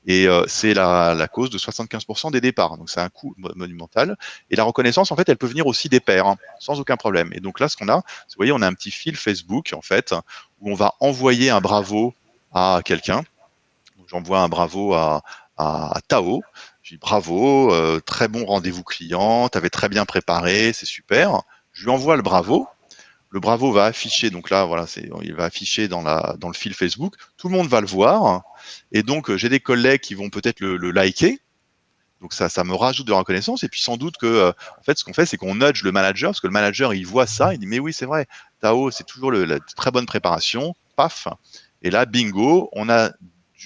Et c'est la cause de 75% des départs. Donc c'est un coût monumental. Et la reconnaissance, en fait, elle peut venir aussi des pairs, sans aucun problème. Et donc là, ce qu'on a, vous voyez, on a un petit fil Facebook, en fait, où on va envoyer un bravo à quelqu'un. J'envoie un bravo à Tao. Je dis bravo, très bon rendez-vous client, tu avais très bien préparé, c'est super. Je lui envoie le bravo. Le bravo va afficher, donc là, voilà, il va afficher dans le fil Facebook. Tout le monde va le voir. Et donc, j'ai des collègues qui vont peut-être le liker. Donc, ça me rajoute de la reconnaissance. Et puis, sans doute que, en fait, ce qu'on fait, c'est qu'on nudge le manager, parce que le manager, il voit ça, il dit, mais oui, c'est vrai, Tao, c'est toujours la très bonne préparation. Paf. Et là, bingo, on a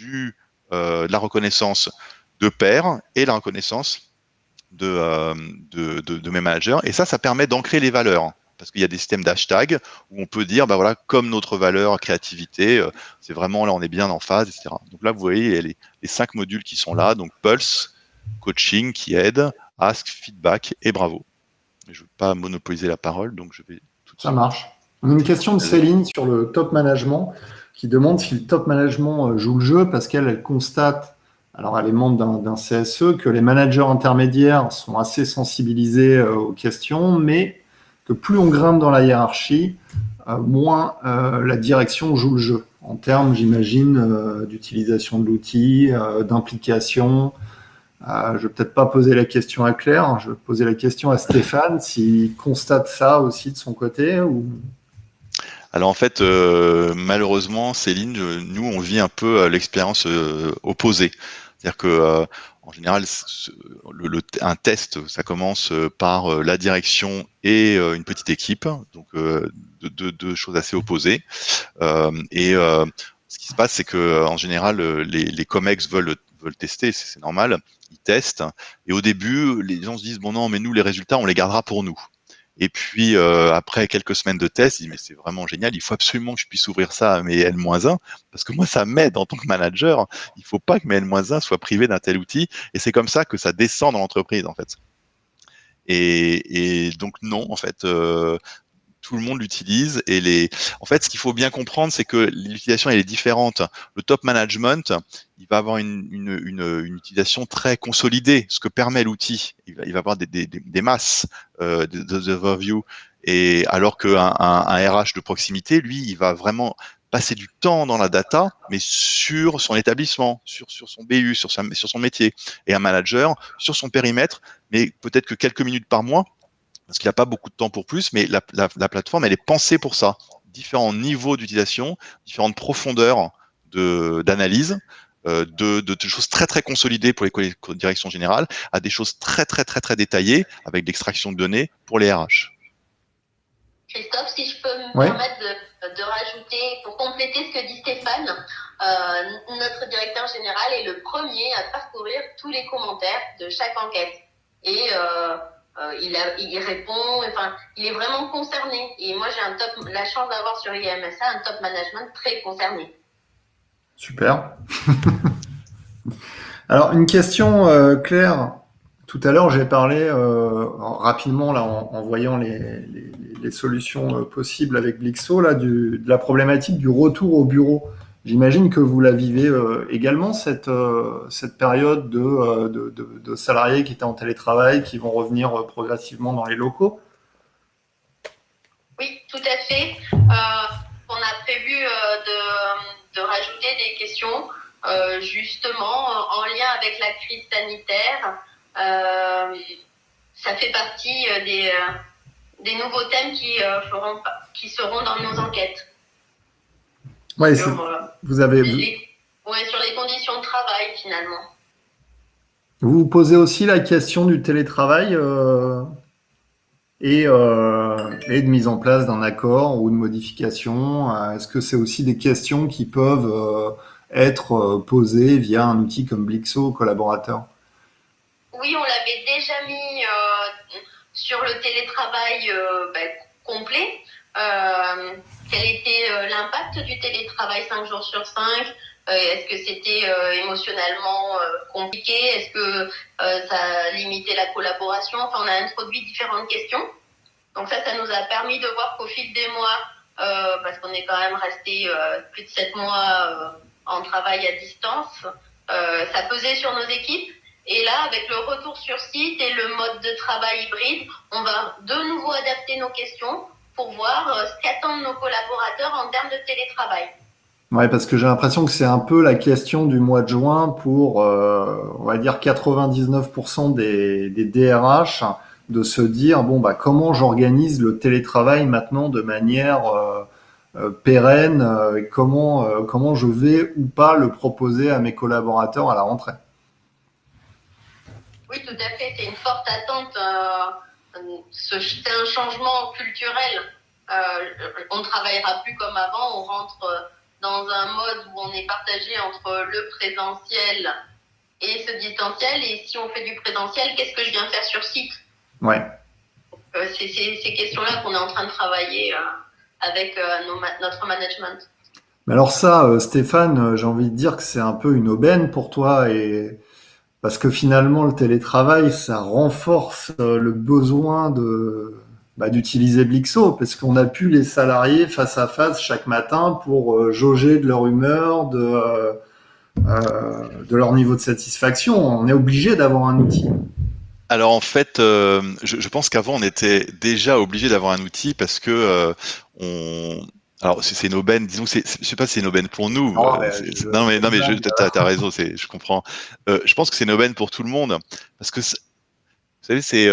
de la reconnaissance de pairs et la reconnaissance de mes managers. Et ça permet d'ancrer les valeurs. Parce qu'il y a des systèmes d'hashtag où on peut dire, voilà, comme notre valeur créativité, c'est vraiment là, on est bien en phase, etc. Donc là, vous voyez, il y a les 5 modules qui sont là. Donc Pulse, coaching qui aide, Ask, feedback et bravo. Je ne veux pas monopoliser la parole, donc je vais tout de suite. Ça marche. On a une question de Céline sur le top management qui demande si le top management joue le jeu parce qu'elle constate, alors elle est membre d'un CSE, que les managers intermédiaires sont assez sensibilisés aux questions, mais que plus on grimpe dans la hiérarchie, moins la direction joue le jeu. en termes, j'imagine, d'utilisation de l'outil, d'implication. Je vais peut-être pas poser la question à Claire, je vais poser la question à Stéphane, s'il constate ça aussi de son côté ou... Alors en fait, malheureusement, Céline, nous, on vit un peu l'expérience opposée. C'est-à-dire que en général, un test, ça commence par la direction et une petite équipe, donc deux choses assez opposées. Ce qui se passe, c'est que en général, les comex veulent tester, c'est normal, ils testent. Et au début, les gens se disent bon non, mais nous, les résultats, on les gardera pour nous. Et puis après quelques semaines de tests, ils disent mais c'est vraiment génial, il faut absolument que je puisse ouvrir ça à mes N-1 parce que moi ça m'aide en tant que manager. Il faut pas que mes N-1 soient privés d'un tel outil et c'est comme ça que ça descend dans l'entreprise en fait. Et donc non en fait. Tout le monde l'utilise en fait, ce qu'il faut bien comprendre, c'est que l'utilisation elle est différente. Le top management, il va avoir une utilisation très consolidée, ce que permet l'outil. Il va avoir des masses d'overview, et alors qu'un RH de proximité, lui, il va vraiment passer du temps dans la data, mais sur son établissement, sur son BU, sur son métier, et un manager sur son périmètre, mais peut-être que quelques minutes par mois. Parce qu'il n'y a pas beaucoup de temps pour plus, mais la plateforme, elle est pensée pour ça. Différents niveaux d'utilisation, différentes profondeurs d'analyse, de choses très très consolidées pour les directions générales, à des choses très très très très détaillées avec l'extraction de données pour les RH. Christophe, si je peux me permettre de rajouter, pour compléter ce que dit Stéphane, notre directeur général est le premier à parcourir tous les commentaires de chaque enquête. Et il répond, enfin, il est vraiment concerné. Et moi, j'ai la chance d'avoir sur IMSA un top management très concerné. Super. Alors, une question, Claire. Tout à l'heure, j'ai parlé rapidement là, en voyant les solutions possibles avec Blixo, là, de la problématique du retour au bureau. J'imagine que vous la vivez également, cette période de salariés qui étaient en télétravail, qui vont revenir progressivement dans les locaux. Oui, tout à fait. On a prévu de rajouter des questions, justement, en lien avec la crise sanitaire. Ça fait partie des nouveaux thèmes qui seront dans nos enquêtes. Ouais, sur sur les conditions de travail, finalement. Vous vous posez aussi la question du télétravail et de mise en place d'un accord ou de modification. Est-ce que c'est aussi des questions qui peuvent être posées via un outil comme Blixo aux collaborateurs? Oui, on l'avait déjà mis sur le télétravail complet. Quel était l'impact du télétravail 5 jours sur 5 ? Est-ce que c'était émotionnellement compliqué ? Est-ce que ça limitait la collaboration ? Enfin, on a introduit différentes questions. Donc ça nous a permis de voir qu'au fil des mois, parce qu'on est quand même resté plus de 7 mois en travail à distance, ça pesait sur nos équipes. Et là, avec le retour sur site et le mode de travail hybride, on va de nouveau adapter nos questions pour voir ce qu'attendent nos collaborateurs en termes de télétravail. Ouais, parce que j'ai l'impression que c'est un peu la question du mois de juin pour, on va dire, 99% des DRH, de se dire, bon, bah, comment j'organise le télétravail maintenant de manière pérenne, comment je vais ou pas le proposer à mes collaborateurs à la rentrée. Oui, tout à fait. C'est une forte attente. C'est un changement culturel. On ne travaillera plus comme avant. On rentre dans un mode où on est partagé entre le présentiel et ce distanciel. Et si on fait du présentiel, qu'est-ce que je viens faire sur site ? Ouais. C'est ces questions-là qu'on est en train de travailler avec notre management. Mais alors ça, Stéphane, j'ai envie de dire que c'est un peu une aubaine pour toi parce que finalement, le télétravail, ça renforce le besoin d'utiliser Blixo, parce qu'on a pu les salariés face à face chaque matin pour jauger de leur humeur, de leur niveau de satisfaction. On est obligé d'avoir un outil. Alors en fait, je pense qu'avant on était déjà obligé d'avoir un outil parce que Alors, c'est une aubaine, disons que je sais pas si c'est une aubaine pour nous. Non, mais Non, mais, blague. t'as raison, je comprends. Je pense que c'est une aubaine pour tout le monde. Parce que, vous savez, c'est,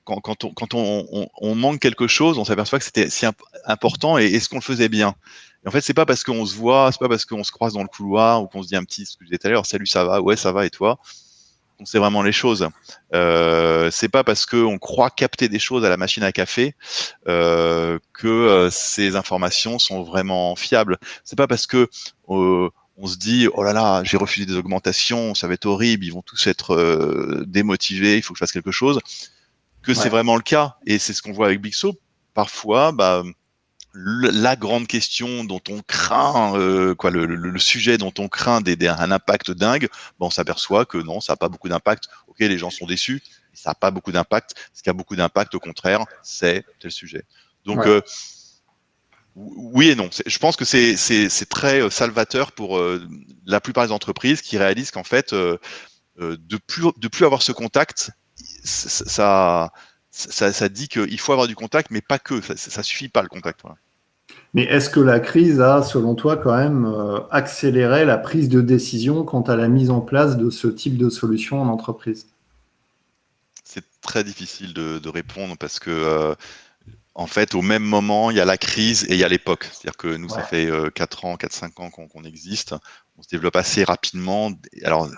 quand on manque quelque chose, on s'aperçoit que c'était si important et est-ce qu'on le faisait bien? Et en fait, c'est pas parce qu'on se voit, c'est pas parce qu'on se croise dans le couloir ou qu'on se dit un petit, ce que je disais tout à l'heure, salut, ça va? Ouais, ça va, et toi? On sait vraiment les choses. C'est pas parce qu'on croit capter des choses à la machine à café que ces informations sont vraiment fiables. C'est pas parce que on se dit oh là là, j'ai refusé des augmentations, ça va être horrible, ils vont tous être démotivés, il faut que je fasse quelque chose, que c'est Ouais. vraiment le cas. Et c'est ce qu'on voit avec Bixo. Parfois, la grande question dont on craint, le sujet dont on craint un impact dingue, on s'aperçoit que non, ça n'a pas beaucoup d'impact. Ok, les gens sont déçus, mais ça n'a pas beaucoup d'impact. Ce qui a beaucoup d'impact, au contraire, c'est tel sujet. Donc, Ouais. oui et non. Je pense que c'est très salvateur pour la plupart des entreprises qui réalisent qu'en fait, de plus avoir ce contact, ça dit qu'il faut avoir du contact, mais pas que. Ça suffit pas le contact. Voilà. Mais est-ce que la crise a, selon toi, quand même accéléré la prise de décision quant à la mise en place de ce type de solution en entreprise? C'est très difficile de répondre parce que en fait, au même moment, il y a la crise et il y a l'époque. C'est-à-dire que nous, ça Ouais. fait 4 ans, 4-5 ans qu'on existe. On se développe assez rapidement. Alors,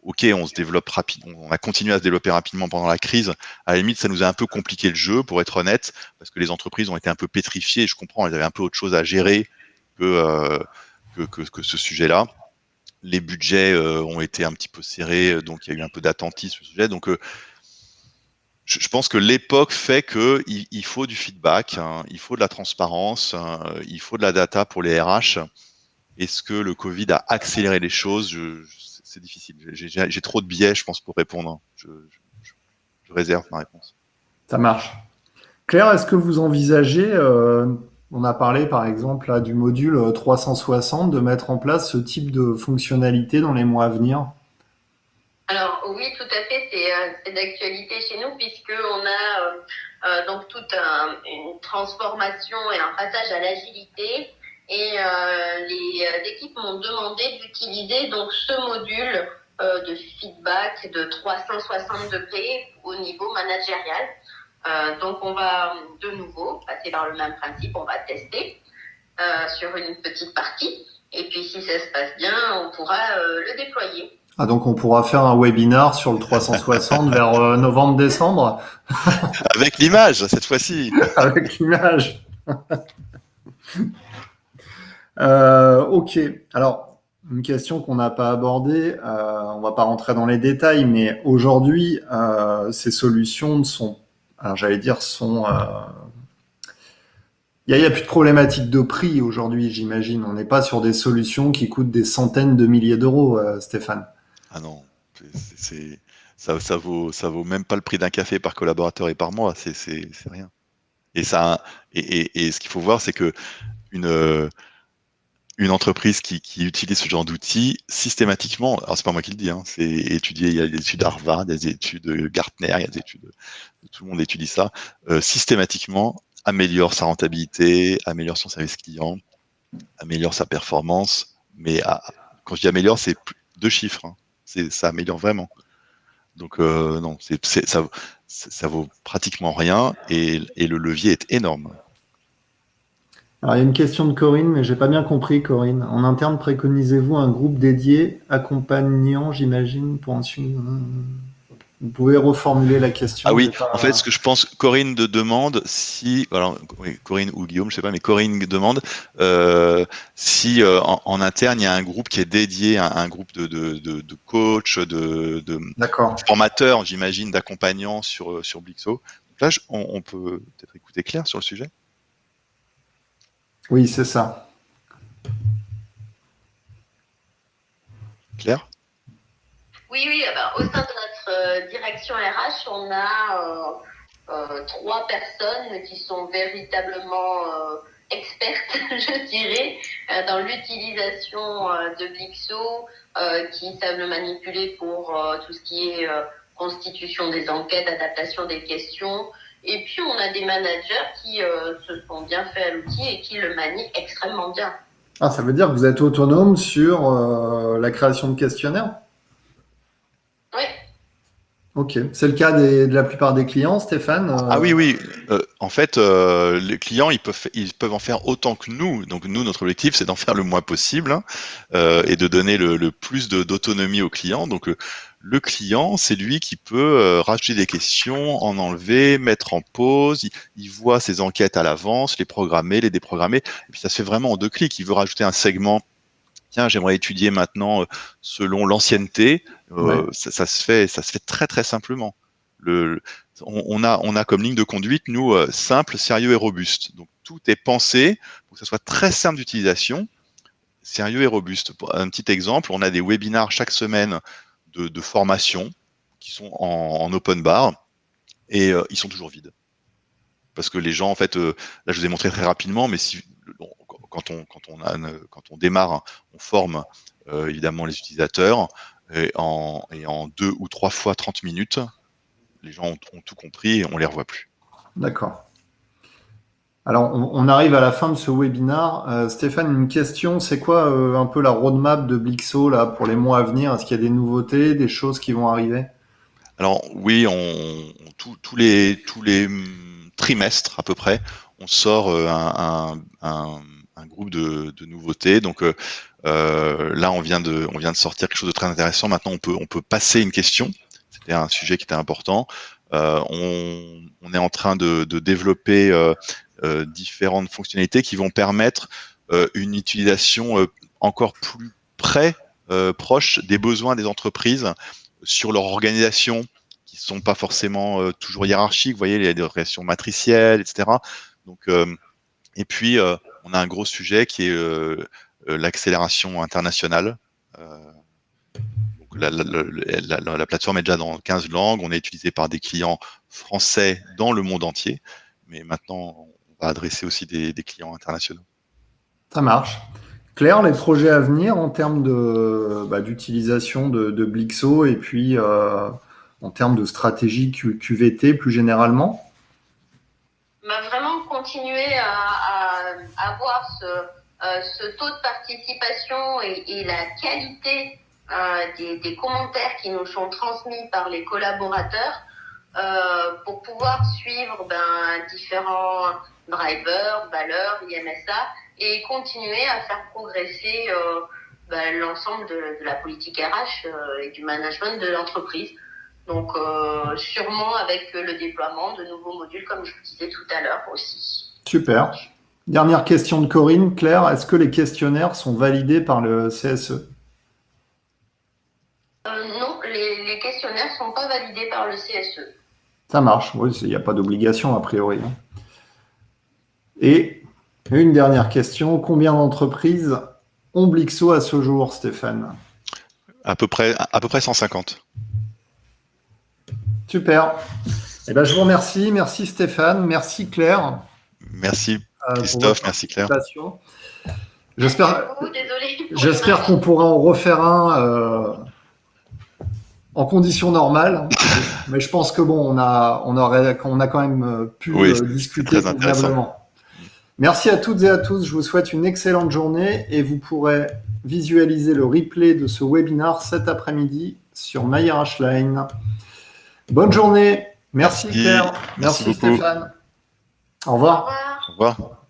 ok, on se développe rapidement. On a continué à se développer rapidement pendant la crise. À la limite, ça nous a un peu compliqué le jeu, pour être honnête, parce que les entreprises ont été un peu pétrifiées. Je comprends, elles avaient un peu autre chose à gérer que ce sujet-là. Les budgets ont été un petit peu serrés, donc il y a eu un peu d'attentisme sur ce sujet. Donc, je pense que l'époque fait que il faut du feedback, hein, il faut de la transparence, hein, il faut de la data pour les RH. Est-ce que le Covid a accéléré les choses? C'est difficile. J'ai trop de biais, je pense, pour répondre. Je réserve ma réponse. Ça marche. Claire, est-ce que vous envisagez, on a parlé par exemple là, du module 360, de mettre en place ce type de fonctionnalité dans les mois à venir? Alors oui, tout à fait, c'est d'actualité chez nous puisqu'on a donc toute une transformation et un passage à l'agilité et les équipes m'ont demandé d'utiliser donc ce module de feedback de 360 degrés au niveau managérial. Donc on va de nouveau passer par le même principe, on va tester sur une petite partie et puis si ça se passe bien, on pourra le déployer. Ah, donc on pourra faire un webinar sur le 360 vers novembre-décembre Avec l'image, cette fois-ci. avec l'image. Ok, alors une question qu'on n'a pas abordée, on va pas rentrer dans les détails, mais aujourd'hui, ces solutions sont, alors j'allais dire, sont, il y a plus de problématique de prix aujourd'hui, j'imagine. On n'est pas sur des solutions qui coûtent des centaines de milliers d'euros, Stéphane. Ah non, ça vaut même pas le prix d'un café par collaborateur et par mois. C'est rien. Et ça, et ce qu'il faut voir, c'est que une une entreprise qui utilise ce genre d'outils systématiquement, alors c'est pas moi qui le dis, hein, c'est étudié, il y a des études Harvard, il y a des études Gartner, il y a des études, tout le monde étudie ça, systématiquement améliore sa rentabilité, améliore son service client, améliore sa performance, mais quand je dis améliore, c'est deux chiffres, hein. Ça améliore vraiment. Donc non, ça vaut pratiquement rien et le levier est énorme. Alors, il y a une question de Corinne, mais j'ai pas bien compris, Corinne. En interne, préconisez-vous un groupe dédié, accompagnant, j'imagine, pour un suivi? Vous pouvez reformuler la Ah question, oui, j'ai pas... en fait, ce que je pense, Corinne demande si, alors, oui, Corinne ou Guillaume, je sais pas, mais Corinne demande si en interne il y a un groupe qui est dédié, un groupe de coachs, de D'accord. formateurs, j'imagine, d'accompagnants sur Blixo. Donc là, on peut peut-être écouter Claire sur le sujet. Oui, c'est ça. Claire? Oui, au sein de notre direction RH, on a 3 personnes qui sont véritablement expertes, je dirais, dans l'utilisation de Blixo, qui savent le manipuler pour tout ce qui est constitution des enquêtes, adaptation des questions, Et puis, on a des managers qui se sont bien fait à l'outil et qui le manient extrêmement bien. Ah, ça veut dire que vous êtes autonome sur la création de questionnaires? Oui. Ok. C'est le cas de la plupart des clients, Stéphane? Ah oui, oui. En fait, les clients, ils peuvent en faire autant que nous. Donc nous, notre objectif, c'est d'en faire le moins possible, hein, et de donner le plus d'autonomie au client. Donc le client, c'est lui qui peut rajouter des questions, en enlever, mettre en pause. Il voit ses enquêtes à l'avance, les programmer, les déprogrammer. Et puis ça se fait vraiment en 2 clics. Il veut rajouter un segment. Tiens, j'aimerais étudier maintenant selon l'ancienneté. Ouais. Ça se fait très très simplement. On a comme ligne de conduite, nous, simple, sérieux et robuste. Donc tout est pensé pour que ça soit très simple d'utilisation, sérieux et robuste. Pour un petit exemple, on a des webinars chaque semaine de formation qui sont en open bar et ils sont toujours vides. Parce que les gens, en fait, là je vous ai montré très rapidement, mais quand on démarre, on forme évidemment les utilisateurs et en 2 ou 3 fois 30 minutes, les gens ont tout compris et on les revoit plus. D'accord. Alors, on arrive à la fin de ce webinaire. Stéphane, une question, c'est quoi un peu la roadmap de Blixo là, pour les mois à venir? Est-ce qu'il y a des nouveautés, des choses qui vont arriver? Alors oui, tous les trimestres à peu près, on sort un groupe de nouveautés. Donc là, on vient de sortir quelque chose de très intéressant. Maintenant, on peut passer une question. C'était un sujet qui était important. On est en train de développer différentes fonctionnalités qui vont permettre une utilisation encore plus proche des besoins des entreprises sur leur organisation, qui sont pas forcément toujours hiérarchiques. Vous voyez, il y a des organisations matricielles, etc. Donc, et puis, on a un gros sujet qui est l'accélération internationale. Donc la plateforme est déjà dans 15 langues. On est utilisé par des clients français dans le monde entier. Mais maintenant, on va adresser aussi des clients internationaux. Ça marche. Claire, les projets à venir en termes d'utilisation de Blixo et puis en termes de stratégie QVT plus généralement? Vraiment continuer à avoir ce taux de participation et la qualité des commentaires qui nous sont transmis par les collaborateurs pour pouvoir suivre différents drivers, valeurs, IMSA et continuer à faire progresser l'ensemble de la politique RH et du management de l'entreprise. Donc sûrement avec le déploiement de nouveaux modules, comme je vous disais tout à l'heure aussi. Super. Dernière question de Corinne. Claire, est-ce que les questionnaires sont validés par le CSE? Non, les questionnaires ne sont pas validés par le CSE. Ça marche, oui, il n'y a pas d'obligation a priori. Et une dernière question, combien d'entreprises ont Blixo à ce jour, Stéphane? À peu près 150. Super. Eh ben, je vous remercie. Merci Stéphane, merci Claire. Merci Christophe, merci Claire. J'espère qu'on pourra en refaire un en conditions normales, mais je pense que bon, on a quand même pu discuter convenablement. Merci à toutes et à tous. Je vous souhaite une excellente journée et vous pourrez visualiser le replay de ce webinar cet après-midi sur MyRHline. Bonne journée. Merci Claire. Merci Stéphane. Au revoir. Au revoir.